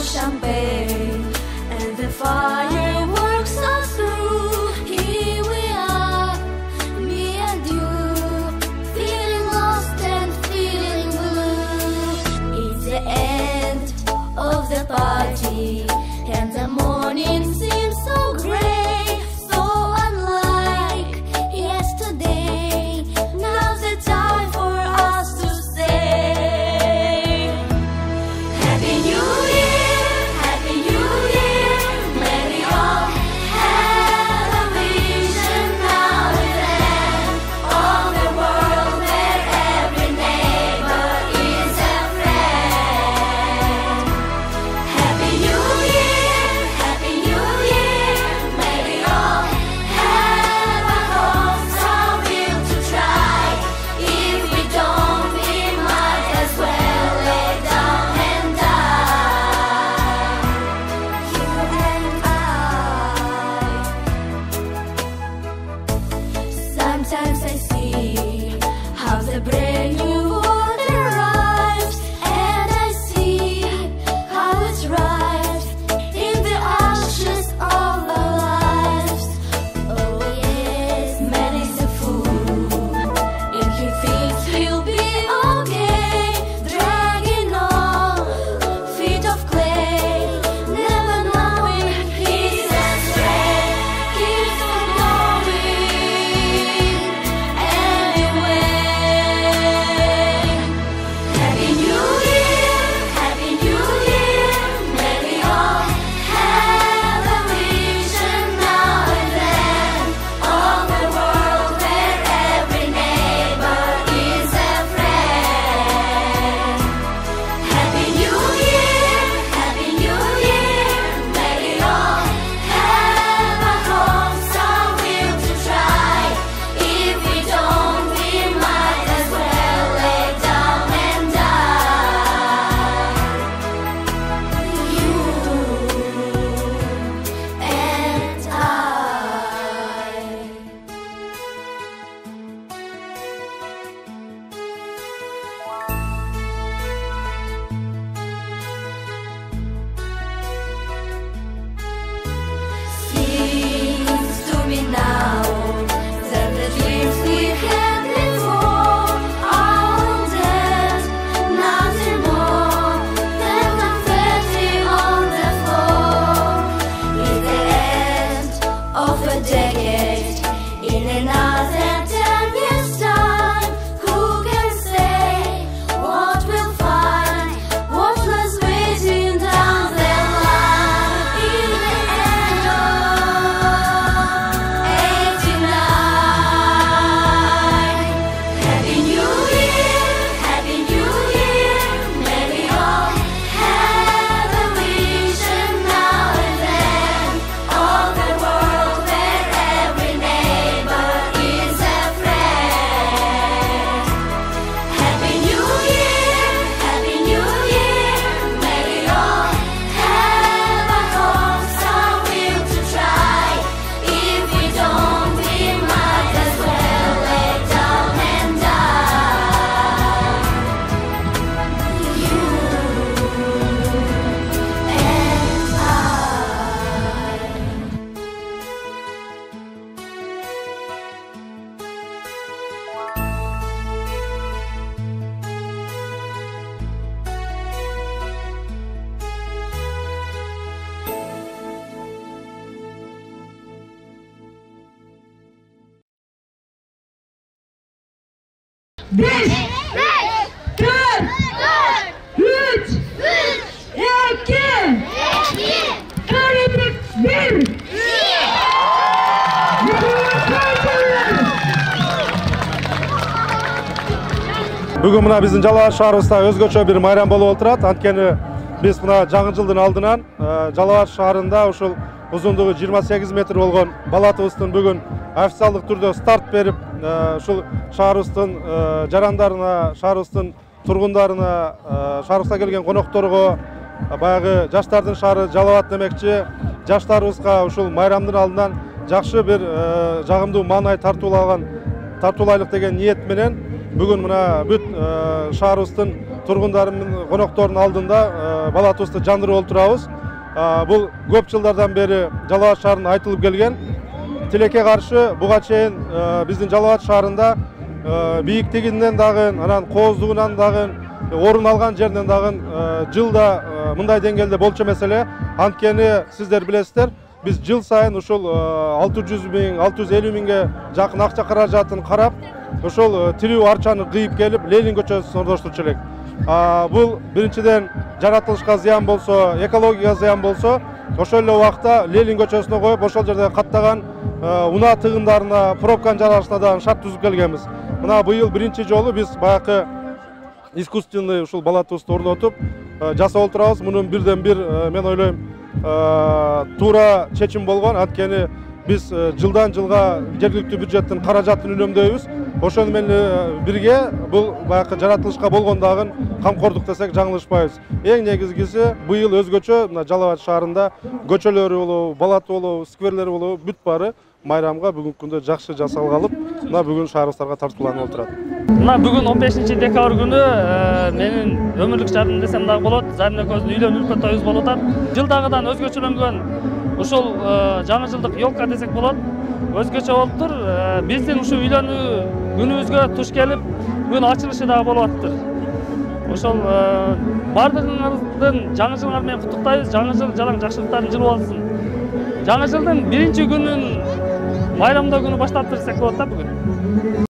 champagne and the fireworks are through. Here we are, me and you, feeling lost and feeling blue. It's the end of the party and the morning seems so gray, so unlike yesterday. Now's the time for us to say Happy New Year, Happy New Year. May we all have a vision now and then of the world where every neighbor is a friend. Happy New Year, Happy New Year. May we all have a home somewhere to try. If we don't, we might as well lay down and die. You and I. Sometimes I see how the brand new world arrives, and I see how it's right in the ashes of our lives. Oh yes, man is a fool, and he thinks he'll be okay, dragging on feet of clay, never knowing he's astray. Keeps on going anyway. Happy New Year, Happy New Year. May we all have a vision now and then of the world where every neighbor is a friend. Happy New Year, Happy New Year. May we all have a home somewhere to try. If we don't, we might as well lay down and die. You and I. Seems to me now that the dreams we had before are dead. Nothing more than confetti on the floor. It's the end of a decade. In another 10 years' time, who can say what we'll find? What lies waiting down the line? In the end of '89. Happy New Year, Happy New Year. May we all have a vision now and then of the world where every neighbor is a friend. Happy New Year, Happy New Year. May we all have a home somewhere to try. If we don't, we might as well lay down and die. You and I. Beş, dört, üç, iki, kayıp bir. Бүгін мына біздің Жалауаш шаарыбызда өзгөчө бір майрам болуп отурат. Анткени биз мына жаңы жылдын алдынан Жалауаш шаарында ушул узундугу 28 метр болгон балатыбыздын бүгүн официалдык түрдө старт берип, ушул шаарыбыздын жарандарына, шаарыбыздын тургундарына, шаарыбызга келген конокторго, баягы жаштардын шаары Жалал Абад демекчи, жаштарыбызга ушул майрамдын алдынан жакшы бир жагымдуу маанай тартуулайлык деген ниет менен бүгүн мына бүт шаарыбыздын тургундар менен коноктордун алдында бала туусту жандырып олтурабыз. Бул көп жылдардан бери Жалал Абад шаарында айтылып келген. Тилекке каршы буга чейин биздин Жалал Абад шаарында бийиктигинен дагы, анан кооздугунан дагы, орун алган жеринен дагы жылда мындай деңгээлде болчу маселе. Анткени сиздер билесиздер, биз жыл сайын ушул 600 миң, 650 миңге жакын акча каражатын карап, ошол тирүү арчаны кыйып келип, Ленин көчөсүн орноштурчу элек. Бул биринчиден жаратылышка зыян болсо, экологияга зыян болсо, ошол эле убакта Ленин көчөсүнө коюп, ошол жерде каттаган унаа тыгындарына, пробканын жаралышына да шарт түзүп келгенбиз. Мына быйыл биринчи жолу биз баягы искусственный ушул бала туусту орнотуп жасап отурабыз. Мунун бирден бир мен ойлойм туура чечим болгон. Анткени биз жылдан жылга жергиликтүү бюджеттин каражатын үнөмдөйбүз. Ошону менен бирге бул баягы жаратылышка болгон дагы камкордук десек жаңылышпайбыз. Эң негизгиси быйыл өзгөчө мына Жалал Абад шаарында көчөлөрү болобу, балаты болобу, скверлери болобу бүт баары майрамга бүгүнкү күндө жакшы жасалгалып, мына бүгүн шаарыбыздарга тартууланып отурат. Мына бүгүн 15-декабрь күнү менин өмүрлүк жардым десем дагы болот. Зарина көздүн үйлөнүү тоюбуз болуп атат. Жылдагыдан өзгөчөлөнгөн ушул жаңы жылдык елка десек болот. Өзгөчө болуптур. Биздин ушул үйлөнүү күнүбүзгө туш келип, бүгүн ачылышы дагы болуп атыптыр. Ошол бардыгыңыздын жаңы жылыңар менен куттуктайбыз. Жаңы жыл жалаң жакшылыктардын жылы болсун. Жаңы жылдын биринчи күнүн майрамдоо күнү баштаптыр десек болот да бүгүн.